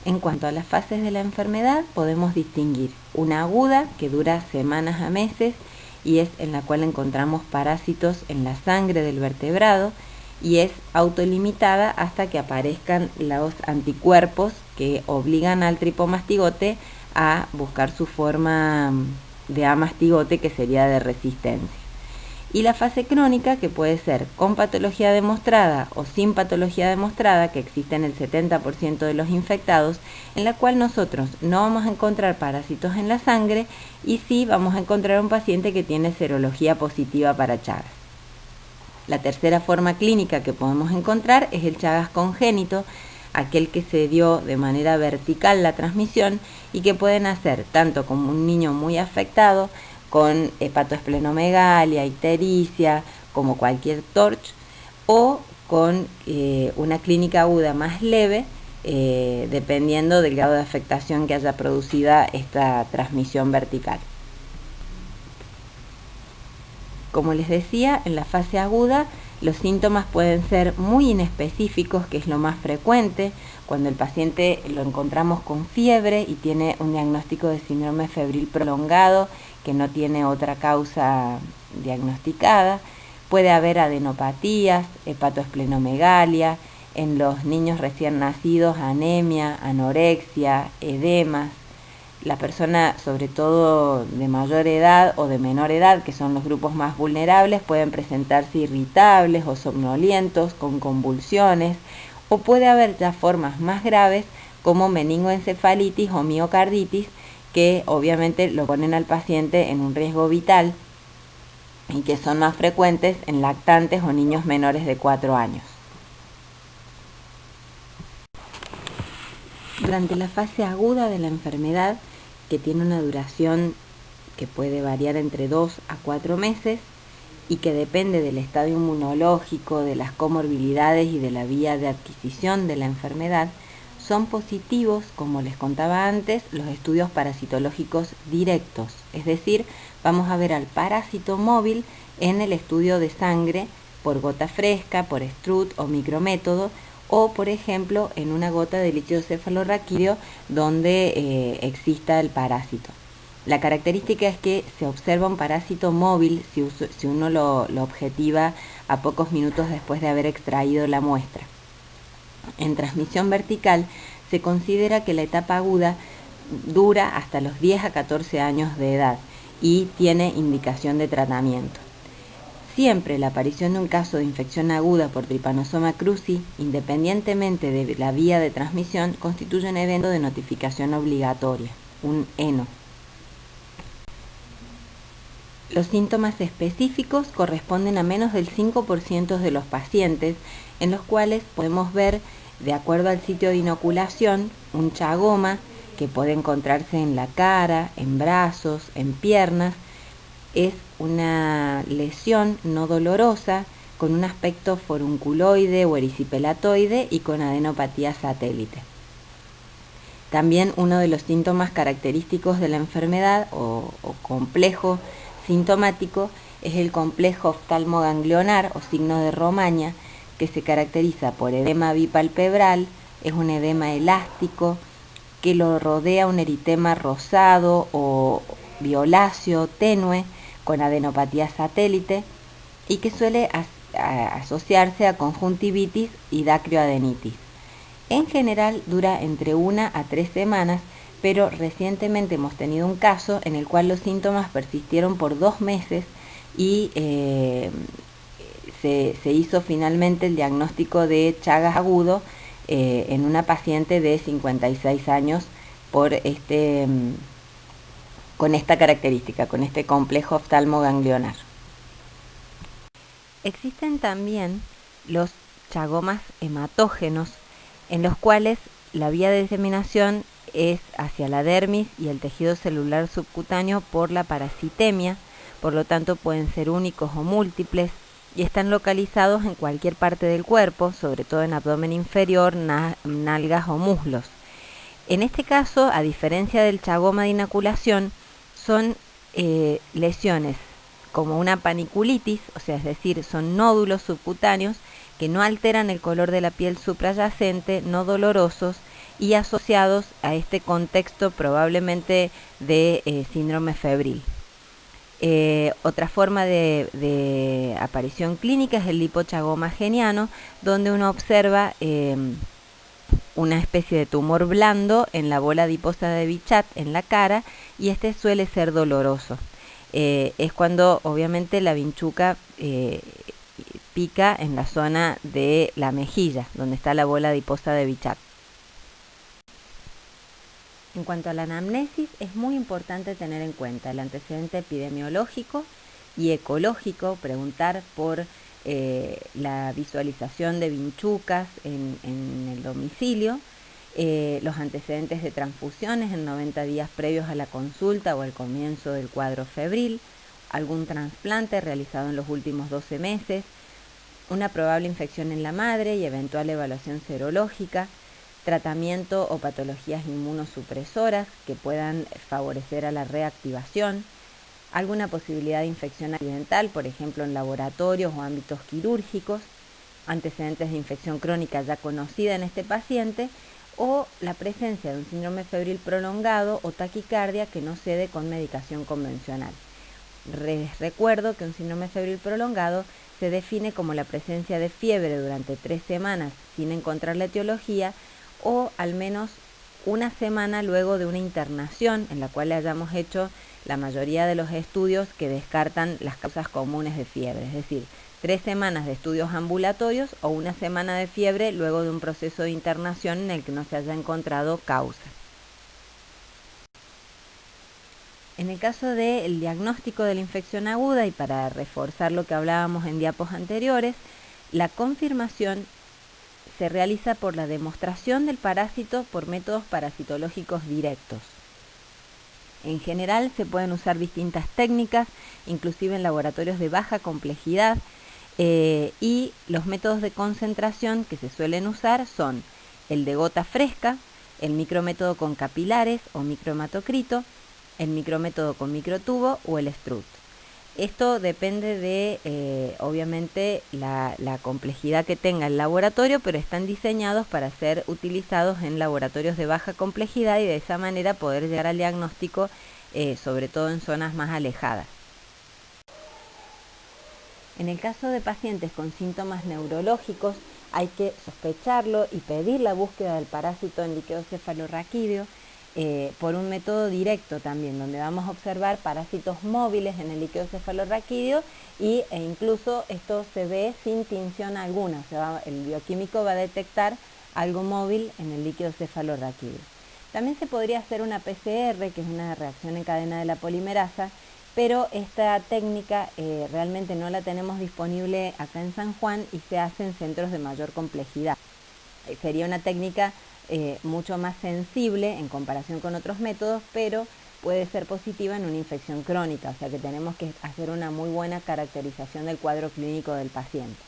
En cuanto a las fases de la enfermedad, podemos distinguir una aguda, que dura semanas a meses, y es en la cual encontramos parásitos en la sangre del vertebrado, y es autolimitada hasta que aparezcan los anticuerpos que obligan al tripomastigote a buscar su forma de amastigote, que sería de resistencia. Y la fase crónica, que puede ser con patología demostrada o sin patología demostrada, que existe en el 70% de los infectados, en la cual nosotros no vamos a encontrar parásitos en la sangre y sí vamos a encontrar un paciente que tiene serología positiva para Chagas. La tercera forma clínica que podemos encontrar es el Chagas congénito, aquel que se dio de manera vertical la transmisión y que puede nacer tanto como un niño muy afectado, con hepatoesplenomegalia, ictericia, como cualquier TORCH, o con una clínica aguda más leve, dependiendo del grado de afectación que haya producida esta transmisión vertical. Como les decía, en la fase aguda los síntomas pueden ser muy inespecíficos, que es lo más frecuente, cuando el paciente lo encontramos con fiebre y tiene un diagnóstico de síndrome febril prolongado que no tiene otra causa diagnosticada. Puede haber adenopatías, hepatoesplenomegalia, en los niños recién nacidos anemia, anorexia, edemas. La persona, sobre todo de mayor edad o de menor edad, que son los grupos más vulnerables, pueden presentarse irritables o somnolientos, con convulsiones, o puede haber ya formas más graves como meningoencefalitis o miocarditis, que obviamente lo ponen al paciente en un riesgo vital y que son más frecuentes en lactantes o niños menores de 4 años. Durante la fase aguda de la enfermedad, que tiene una duración que puede variar entre 2 a 4 meses y que depende del estado inmunológico, de las comorbilidades y de la vía de adquisición de la enfermedad, son positivos, como les contaba antes, los estudios parasitológicos directos, es decir, vamos a ver al parásito móvil en el estudio de sangre por gota fresca, por Strut o micrométodo, o por ejemplo en una gota de líquido cefalorraquídeo donde exista el parásito. La característica es que se observa un parásito móvil si uno lo objetiva a pocos minutos después de haber extraído la muestra. En transmisión vertical se considera que la etapa aguda dura hasta los 10 a 14 años de edad y tiene indicación de tratamiento. Siempre la aparición de un caso de infección aguda por Trypanosoma cruzi, independientemente de la vía de transmisión, constituye un evento de notificación obligatoria, un ENO. Los síntomas específicos corresponden a menos del 5% de los pacientes, en los cuales podemos ver, de acuerdo al sitio de inoculación, un chagoma que puede encontrarse en la cara, en brazos, en piernas. Es una lesión no dolorosa, con un aspecto forunculoide o erisipelatoide y con adenopatía satélite. También uno de los síntomas característicos de la enfermedad o complejo sintomático es el complejo oftalmoganglionar o signo de Romaña, que se caracteriza por edema bipalpebral, es un edema elástico que lo rodea un eritema rosado o violáceo tenue con adenopatía satélite y que suele asociarse a conjuntivitis y dacrioadenitis. En general dura entre 1 a 3 semanas, pero recientemente hemos tenido un caso en el cual los síntomas persistieron por 2 meses y se hizo finalmente el diagnóstico de Chagas agudo en una paciente de 56 años con esta característica, con este complejo oftalmoganglionar. Existen también los chagomas hematógenos, en los cuales la vía de diseminación es hacia la dermis y el tejido celular subcutáneo por la parasitemia, por lo tanto pueden ser únicos o múltiples y están localizados en cualquier parte del cuerpo, sobre todo en abdomen inferior, nalgas o muslos. En este caso, a diferencia del chagoma de inoculación, son lesiones como una paniculitis, o sea, es decir, son nódulos subcutáneos que no alteran el color de la piel suprayacente, no dolorosos y asociados a este contexto probablemente de síndrome febril. Otra forma de aparición clínica es el lipochagoma geniano, donde uno observa una especie de tumor blando en la bola adiposa de Bichat en la cara, y este suele ser doloroso. Es cuando obviamente la vinchuca pica en la zona de la mejilla, donde está la bola adiposa de Bichat. En cuanto a la anamnesis, es muy importante tener en cuenta el antecedente epidemiológico y ecológico, preguntar por la visualización de vinchucas en el domicilio, los antecedentes de transfusiones en 90 días previos a la consulta o al comienzo del cuadro febril, algún trasplante realizado en los últimos 12 meses, una probable infección en la madre y eventual evaluación serológica, tratamiento o patologías inmunosupresoras que puedan favorecer a la reactivación, alguna posibilidad de infección accidental, por ejemplo en laboratorios o ámbitos quirúrgicos, antecedentes de infección crónica ya conocida en este paciente, o la presencia de un síndrome febril prolongado o taquicardia que no cede con medicación convencional. Les recuerdo que un síndrome febril prolongado se define como la presencia de fiebre durante 3 semanas sin encontrar la etiología, o al menos una semana luego de una internación en la cual hayamos hecho la mayoría de los estudios que descartan las causas comunes de fiebre, es decir, 3 semanas de estudios ambulatorios o una semana de fiebre luego de un proceso de internación en el que no se haya encontrado causa. En el caso del diagnóstico de la infección aguda, y para reforzar lo que hablábamos en diapos anteriores, la confirmación se realiza por la demostración del parásito por métodos parasitológicos directos. En general se pueden usar distintas técnicas, inclusive en laboratorios de baja complejidad, y los métodos de concentración que se suelen usar son el de gota fresca, el micrométodo con capilares o microhematocrito, el micrométodo con microtubo o el Strut. Esto depende de, obviamente, la complejidad que tenga el laboratorio, pero están diseñados para ser utilizados en laboratorios de baja complejidad y de esa manera poder llegar al diagnóstico, sobre todo en zonas más alejadas. En el caso de pacientes con síntomas neurológicos, hay que sospecharlo y pedir la búsqueda del parásito en líquido cefalorraquídeo, por un método directo también, donde vamos a observar parásitos móviles en el líquido cefalorraquídeo e incluso esto se ve sin tinción alguna, o sea, el bioquímico va a detectar algo móvil en el líquido cefalorraquídeo. También se podría hacer una PCR, que es una reacción en cadena de la polimerasa, pero esta técnica realmente no la tenemos disponible acá en San Juan y se hace en centros de mayor complejidad. Sería una técnica mucho más sensible en comparación con otros métodos, pero puede ser positiva en una infección crónica, o sea que tenemos que hacer una muy buena caracterización del cuadro clínico del paciente.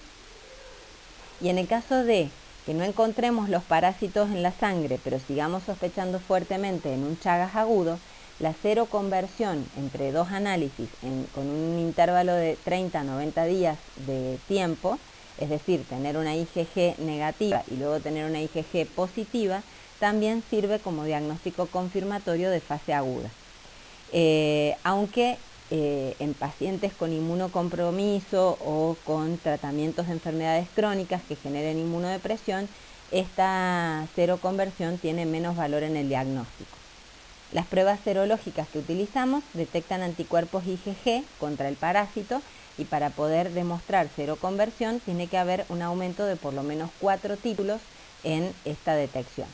Y en el caso de que no encontremos los parásitos en la sangre, pero sigamos sospechando fuertemente en un Chagas agudo, la seroconversión entre dos análisis con un intervalo de 30 a 90 días de tiempo, es decir, tener una IgG negativa y luego tener una IgG positiva, también sirve como diagnóstico confirmatorio de fase aguda. Aunque en pacientes con inmunocompromiso o con tratamientos de enfermedades crónicas que generen inmunodepresión, esta seroconversión tiene menos valor en el diagnóstico. Las pruebas serológicas que utilizamos detectan anticuerpos IgG contra el parásito, y para poder demostrar seroconversión tiene que haber un aumento de por lo menos 4 títulos en esta detección.